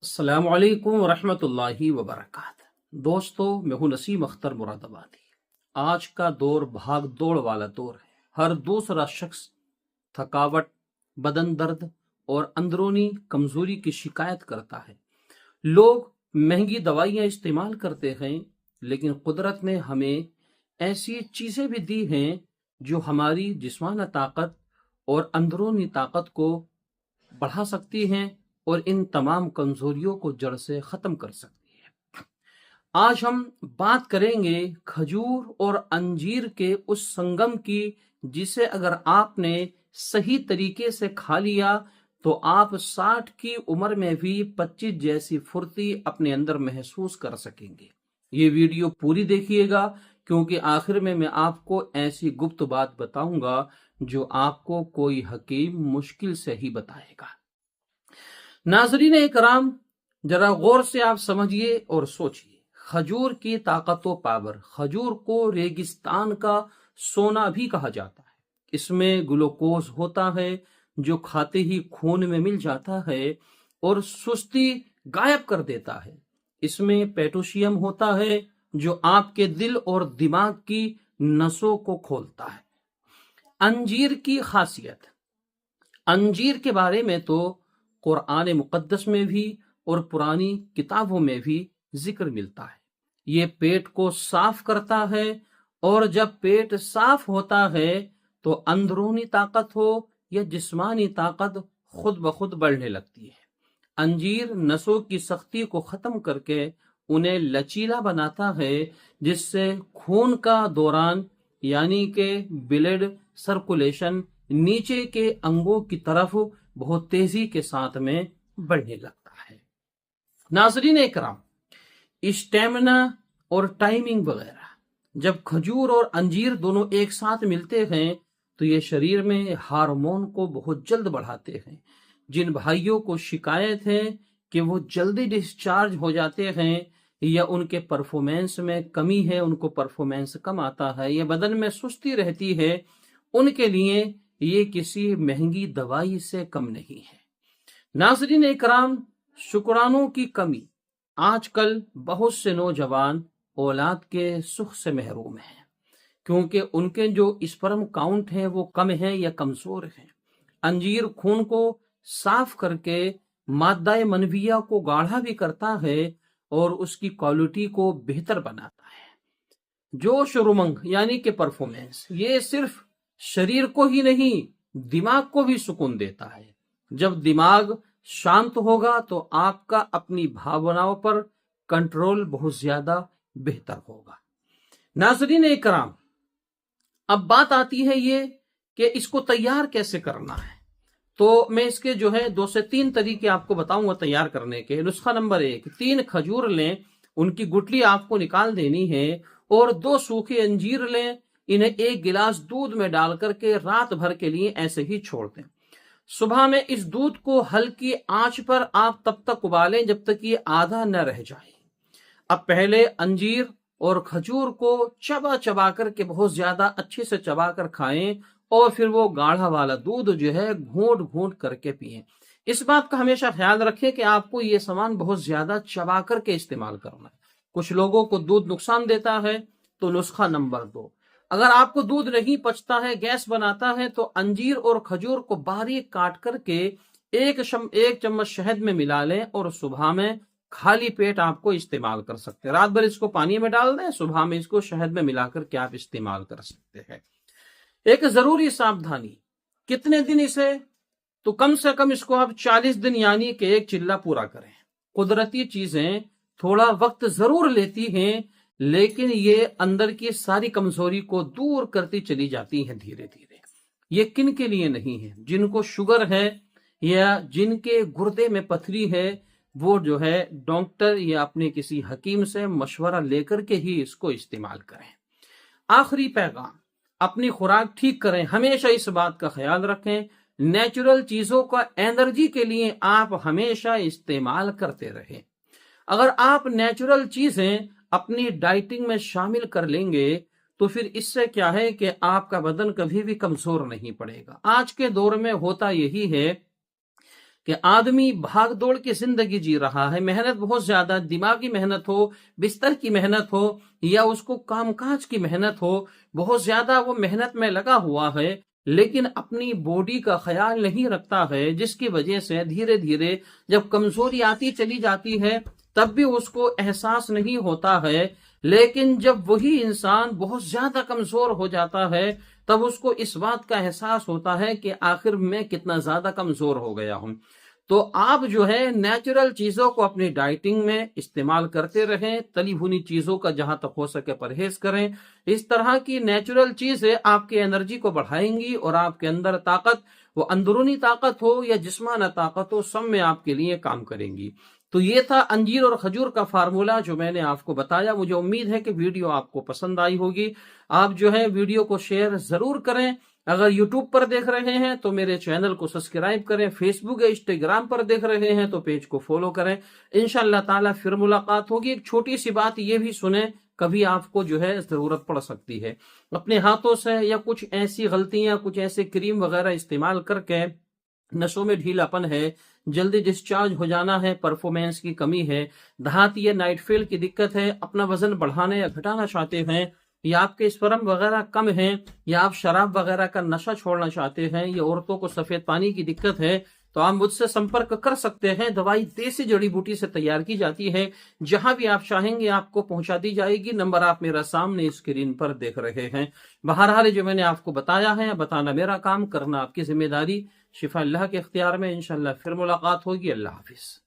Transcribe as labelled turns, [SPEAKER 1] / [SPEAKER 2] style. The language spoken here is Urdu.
[SPEAKER 1] السلام علیکم ورحمۃ اللہ وبرکاتہ۔ دوستو، میں ہوں نسیم اختر مراد آبادی۔ آج کا دور بھاگ دوڑ والا دور ہے۔ ہر دوسرا شخص تھکاوٹ، بدن درد اور اندرونی کمزوری کی شکایت کرتا ہے۔ لوگ مہنگی دوائیاں استعمال کرتے ہیں، لیکن قدرت نے ہمیں ایسی چیزیں بھی دی ہیں جو ہماری جسمانی طاقت اور اندرونی طاقت کو بڑھا سکتی ہیں اور ان تمام کمزوریوں کو جڑ سے ختم کر سکتی ہے۔ آج ہم بات کریں گے کھجور اور انجیر کے اس سنگم کی، جسے اگر آپ نے صحیح طریقے سے کھا لیا تو آپ 60 کی عمر میں بھی 25 جیسی پھرتی اپنے اندر محسوس کر سکیں گے۔ یہ ویڈیو پوری دیکھیے گا، کیونکہ آخر میں آپ کو ایسی گپت بات بتاؤں گا جو آپ کو کوئی حکیم مشکل سے ہی بتائے گا۔ ناظرین اکرام، ذرا غور سے آپ سمجھیے اور سوچیے۔ کھجور کی طاقت و پاور۔ کھجور کو ریگستان کا سونا بھی کہا جاتا ہے۔ اس میں گلوکوز ہوتا ہے جو کھاتے ہی خون میں مل جاتا ہے اور سستی غائب کر دیتا ہے۔ اس میں پوٹاشیم ہوتا ہے جو آپ کے دل اور دماغ کی نسوں کو کھولتا ہے۔ انجیر کی خاصیت۔ انجیر کے بارے میں تو قرآن مقدس میں بھی اور پرانی کتابوں میں بھی ذکر ملتا ہے۔ یہ پیٹ کو صاف کرتا ہے، اور جب پیٹ صاف ہوتا ہے تو اندرونی طاقت ہو یا جسمانی طاقت خود بخود بڑھنے لگتی ہے۔ انجیر نسوں کی سختی کو ختم کر کے انہیں لچیلا بناتا ہے، جس سے خون کا دوران یعنی کہ بلڈ سرکولیشن نیچے کے انگوں کی طرف بہت تیزی کے ساتھ میں بڑھنے لگتا ہے۔ ناظرین اکرام، اسٹیمنا اور ٹائمنگ وغیرہ، جب کھجور اور انجیر دونوں ایک ساتھ ملتے ہیں تو یہ شریر میں ہارمون کو بہت جلد بڑھاتے ہیں۔ جن بھائیوں کو شکایت ہے کہ وہ جلدی ڈسچارج ہو جاتے ہیں، یا ان کے پرفارمنس میں کمی ہے، ان کو پرفارمنس کم آتا ہے، یا بدن میں سستی رہتی ہے، ان کے لیے یہ کسی مہنگی دوائی سے کم نہیں ہے۔ ناظرین اکرام، شکرانوں کی کمی۔ آج کل بہت سے نوجوان اولاد کے سکھ سے محروم ہیں، کیونکہ ان کے جو اسپرم کاؤنٹ ہیں وہ کم ہیں یا کمزور ہیں۔ انجیر خون کو صاف کر کے مادہ منویہ کو گاڑھا بھی کرتا ہے اور اس کی کوالٹی کو بہتر بناتا ہے۔ جوش اور امنگ یعنی کہ پرفارمنس، یہ صرف شریر کو ہی نہیں، دماغ کو بھی سکون دیتا ہے۔ جب دماغ شانت ہوگا تو آپ کا اپنی بھاوناؤں پر کنٹرول بہت زیادہ بہتر ہوگا۔ ناظرین اکرام، اب بات آتی ہے یہ کہ اس کو تیار کیسے کرنا ہے۔ تو میں اس کے 2 سے 3 طریقے آپ کو بتاؤں گا تیار کرنے کے۔ نسخہ نمبر 1، 3 کھجور لیں، ان کی گٹلی آپ کو نکال دینی ہے، اور 2 سوکھے انجیر لیں، انہیں 1 گلاس دودھ میں ڈال کر کے رات بھر کے لیے ایسے ہی چھوڑ دیں۔ صبح میں اس دودھ کو ہلکی آنچ پر آپ تب تک ابالیں جب تک یہ آدھا نہ رہ جائے۔ اب پہلے انجیر اور کھجور کو چبا چبا کر کے بہت زیادہ اچھے سے چبا کر کھائیں، اور پھر وہ گاڑھا والا دودھ گھونٹ گھونٹ کر کے پئیں۔ اس بات کا ہمیشہ خیال رکھیں کہ آپ کو یہ سامان بہت زیادہ چبا کر کے استعمال کرنا ہے۔ کچھ لوگوں کو دودھ نقصان دیتا ہے، تو نسخہ نمبر 2، اگر آپ کو دودھ نہیں پچتا ہے، گیس بناتا ہے، تو انجیر اور کھجور کو باریک کاٹ کر کے 1 چمچ شہد میں ملا لیں، اور صبح میں خالی پیٹ آپ کو استعمال کر سکتے ہیں۔ رات بھر اس کو پانی میں ڈال دیں، صبح میں اس کو شہد میں ملا کر کے آپ استعمال کر سکتے ہیں۔ ایک ضروری ساودھانی، کتنے دن اسے؟ تو کم سے کم اس کو آپ 40 دن یعنی کہ 1 چلہ پورا کریں۔ قدرتی چیزیں تھوڑا وقت ضرور لیتی ہیں، لیکن یہ اندر کی ساری کمزوری کو دور کرتی چلی جاتی ہیں دھیرے دھیرے۔ یہ کن کے لیے نہیں ہے؟ جن کو شوگر ہے یا جن کے گردے میں پتھری ہے، وہ ڈاکٹر یا اپنے کسی حکیم سے مشورہ لے کر کے ہی اس کو استعمال کریں۔ آخری پیغام، اپنی خوراک ٹھیک کریں۔ ہمیشہ اس بات کا خیال رکھیں، نیچرل چیزوں کا انرجی کے لیے آپ ہمیشہ استعمال کرتے رہیں۔ اگر آپ نیچرل چیزیں اپنی ڈائٹنگ میں شامل کر لیں گے تو پھر اس سے کیا ہے کہ آپ کا بدن کبھی بھی کمزور نہیں پڑے گا۔ آج کے دور میں ہوتا یہی ہے کہ آدمی بھاگ دوڑ کی زندگی جی رہا ہے، محنت بہت زیادہ، دماغی محنت ہو، بستر کی محنت ہو یا اس کو کام کاج کی محنت ہو، بہت زیادہ وہ محنت میں لگا ہوا ہے، لیکن اپنی باڈی کا خیال نہیں رکھتا ہے، جس کی وجہ سے دھیرے دھیرے جب کمزوری آتی چلی جاتی ہے تب بھی اس کو احساس نہیں ہوتا ہے، لیکن جب وہی انسان بہت زیادہ کمزور ہو جاتا ہے تب اس کو اس بات کا احساس ہوتا ہے کہ آخر میں کتنا زیادہ کمزور ہو گیا ہوں۔ تو آپ جو ہے نیچرل چیزوں کو اپنی ڈائٹنگ میں استعمال کرتے رہیں، تلی بھنی چیزوں کا جہاں تک ہو سکے پرہیز کریں، اس طرح کی نیچرل چیزیں آپ کی انرجی کو بڑھائیں گی اور آپ کے اندر طاقت، وہ اندرونی طاقت ہو یا جسمانہ طاقت ہو، سب میں آپ کے لیے کام کریں گی۔ تو یہ تھا انجیر اور کھجور کا فارمولہ جو میں نے آپ کو بتایا۔ مجھے امید ہے کہ ویڈیو آپ کو پسند آئی ہوگی۔ آپ جو ہے ویڈیو کو شیئر ضرور کریں۔ اگر یوٹیوب پر دیکھ رہے ہیں تو میرے چینل کو سبسکرائب کریں، فیس بک یا انسٹاگرام پر دیکھ رہے ہیں تو پیج کو فالو کریں۔ انشاءاللہ تعالیٰ پھر ملاقات ہوگی۔ ایک چھوٹی سی بات یہ بھی سنیں، کبھی آپ کو جو ہے ضرورت پڑ سکتی ہے، اپنے ہاتھوں سے یا کچھ ایسی غلطیاں، کچھ ایسے کریم وغیرہ استعمال کر کے نسوں میں ڈھیلا پن ہے، جلدی ڈسچارج ہو جانا ہے، پرفارمنس کی کمی ہے، دھات یا نائٹ فیل کی دقت ہے، اپنا وزن بڑھانے یا گھٹانا چاہتے ہیں، یا آپ کے اسپرم وغیرہ کم ہیں، یا آپ شراب وغیرہ کا نشہ چھوڑنا چاہتے ہیں، یا عورتوں کو سفید پانی کی دقت ہے، تو آپ مجھ سے سمپرک کر سکتے ہیں۔ دوائی دیسی جڑی بوٹی سے تیار کی جاتی ہے، جہاں بھی آپ چاہیں گے آپ کو پہنچا دی جائے گی۔ نمبر آپ میرا سامنے اسکرین پر دیکھ رہے ہیں۔ بہرحال جو میں نے آپ کو بتایا ہے، بتانا میرا کام، کرنا آپ کی ذمہ داری۔ شفا اللہ کے اختیار میں، انشاءاللہ پھر ملاقات ہوگی۔ اللہ حافظ۔